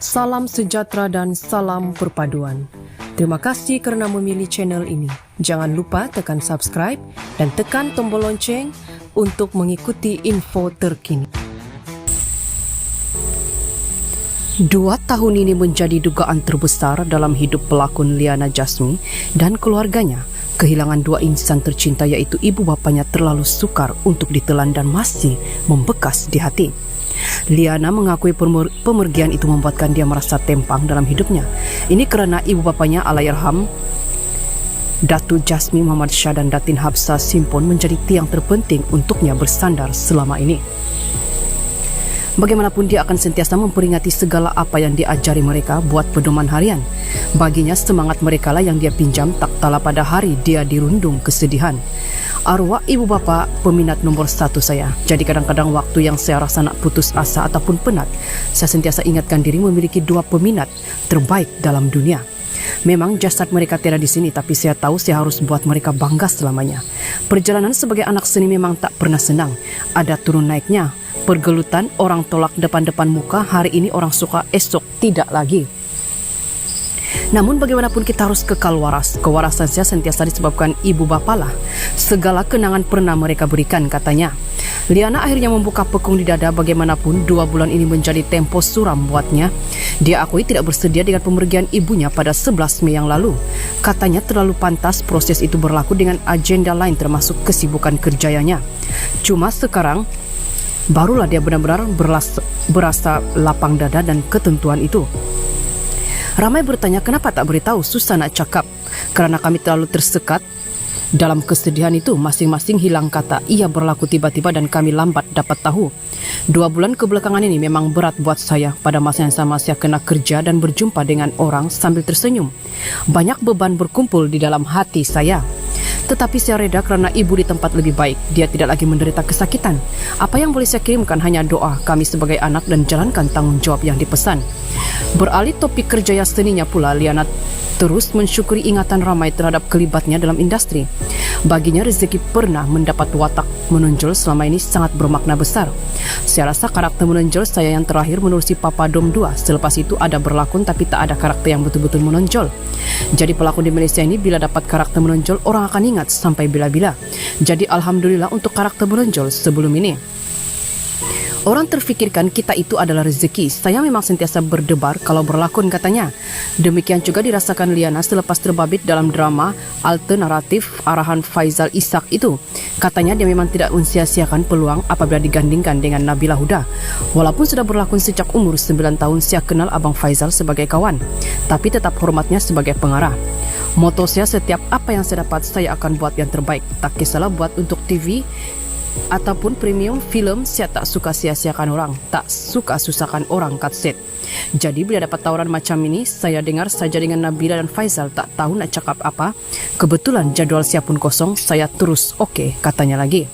Salam sejahtera dan salam perpaduan. Terima kasih kerana memilih channel ini. Jangan lupa tekan subscribe dan tekan tombol lonceng untuk mengikuti info terkini. 2 tahun ini menjadi dugaan terbesar dalam hidup pelakon Liana Jasmine dan keluarganya. Kehilangan 2 insan tercinta iaitu ibu bapanya terlalu sukar untuk ditelan dan masih membekas di hati. Liana mengakui pemergian itu membuatkan dia merasa tempang dalam hidupnya. Ini kerana ibu bapanya Allahyarham Datuk Jasmine Muhammad Shah dan Datin Habsah Simpon menjadi tiang terpenting untuknya bersandar selama ini. Bagaimanapun dia akan sentiasa memperingati segala apa yang diajari mereka buat pedoman harian. Baginya semangat mereka lah yang dia pinjam tak kala pada hari dia dirundung kesedihan. Arwah ibu bapa peminat nombor 1 saya. Jadi kadang-kadang waktu yang saya rasa nak putus asa ataupun penat, saya sentiasa ingatkan diri memiliki 2 peminat terbaik dalam dunia. Memang jasad mereka tiada di sini, tapi saya tahu saya harus buat mereka bangga selamanya. Perjalanan sebagai anak seni memang tak pernah senang. Ada turun naiknya, pergelutan, orang tolak depan-depan muka, hari ini orang suka, esok tidak lagi. Namun bagaimanapun kita harus kekal waras. Kewarasan saya sentiasa disebabkan ibu bapa lah. Segala kenangan pernah mereka berikan, katanya. Liana akhirnya membuka pekung di dada. Bagaimanapun 2 bulan ini menjadi tempo suram buatnya. Dia akui tidak bersedia dengan pemergian ibunya pada 11 Mei yang lalu. Katanya terlalu pantas proses itu berlaku dengan agenda lain termasuk kesibukan kerjanya. Cuma sekarang barulah dia benar-benar berasa lapang dada dan ketentuan itu. Ramai bertanya kenapa tak beritahu, susah nak cakap. Kerana kami terlalu tersekat dalam kesedihan itu, masing-masing hilang kata. Ia berlaku tiba-tiba dan kami lambat dapat tahu. 2 bulan kebelakangan ini memang berat buat saya. Pada masa yang sama saya kena kerja dan berjumpa dengan orang sambil tersenyum. Banyak beban berkumpul di dalam hati saya. Tetapi saya reda kerana ibu di tempat lebih baik. Dia tidak lagi menderita kesakitan. Apa yang boleh saya kirimkan hanya doa kami sebagai anak dan jalankan tanggung jawab yang dipesan. Beralih topik kerjaya seninya pula, Liana terus mensyukuri ingatan ramai terhadap kelibatnya dalam industri. Baginya rezeki pernah mendapat watak menonjol selama ini sangat bermakna besar. Saya rasa karakter menonjol saya yang terakhir menerusi Papa Dom 2. Selepas itu ada berlakon tapi tak ada karakter yang betul-betul menonjol. Jadi pelakon di Malaysia ini bila dapat karakter menonjol orang akan ingat sampai bila-bila. Jadi alhamdulillah untuk karakter menonjol sebelum ini. Orang terfikirkan kita itu adalah rezeki. Saya memang sentiasa berdebar kalau berlakon, katanya. Demikian juga dirasakan Liana selepas terbabit dalam drama alternatif arahan Faizal Ishak itu. Katanya dia memang tidak mensia-siakan peluang apabila digandingkan dengan Nabila Huda. Walaupun sudah berlakon sejak umur 9 tahun, saya kenal Abang Faizal sebagai kawan, tapi tetap hormatnya sebagai pengarah. Moto saya, setiap apa yang saya dapat saya akan buat yang terbaik. Tak kisahlah buat untuk TV ataupun premium film, saya tak suka sia-siakan orang, tak suka susahkan orang, katset. Jadi bila dapat tawaran macam ini, saya dengar saja dengan Nabila dan Faizal, tak tahu nak cakap apa. Kebetulan jadual saya pun kosong, saya terus okey, katanya lagi.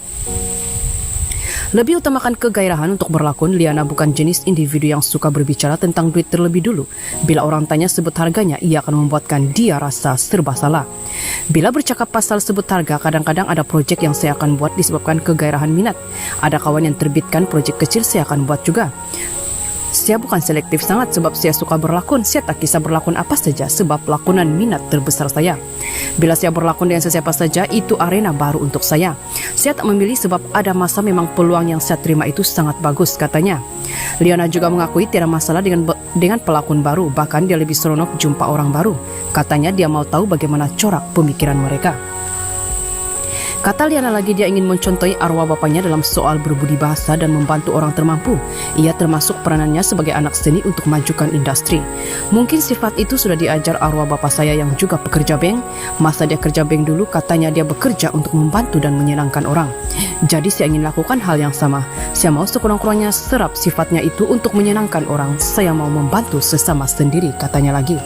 Lebih utamakan kegairahan untuk berlakon, Liana bukan jenis individu yang suka berbicara tentang duit terlebih dulu. Bila orang tanya sebut harganya, ia akan membuatkan dia rasa serba salah. Bila bercakap pasal sebut harga, kadang-kadang ada projek yang saya akan buat disebabkan kegairahan minat. Ada kawan yang terbitkan projek kecil, saya akan buat juga. Saya bukan selektif sangat sebab saya suka berlakon. Saya tak kisah berlakon apa saja sebab lakonan minat terbesar saya. Bila saya berlakon dengan sesiapa saja, itu arena baru untuk saya. Saya tak memilih sebab ada masa memang peluang yang saya terima itu sangat bagus, katanya. Liana juga mengakui tiada masalah dengan pelakon baru. Bahkan dia lebih seronok jumpa orang baru. Katanya dia mau tahu bagaimana corak pemikiran mereka. Kata Liana lagi, dia ingin mencontohi arwah bapanya dalam soal berbudi bahasa dan membantu orang termampu. Ia termasuk peranannya sebagai anak seni untuk majukan industri. Mungkin sifat itu sudah diajar arwah bapa saya yang juga pekerja bank. Masa dia kerja bank dulu, katanya dia bekerja untuk membantu dan menyenangkan orang. Jadi saya ingin lakukan hal yang sama. Saya mau sekurang-kurangnya serap sifatnya itu untuk menyenangkan orang. Saya mau membantu sesama sendiri, katanya lagi.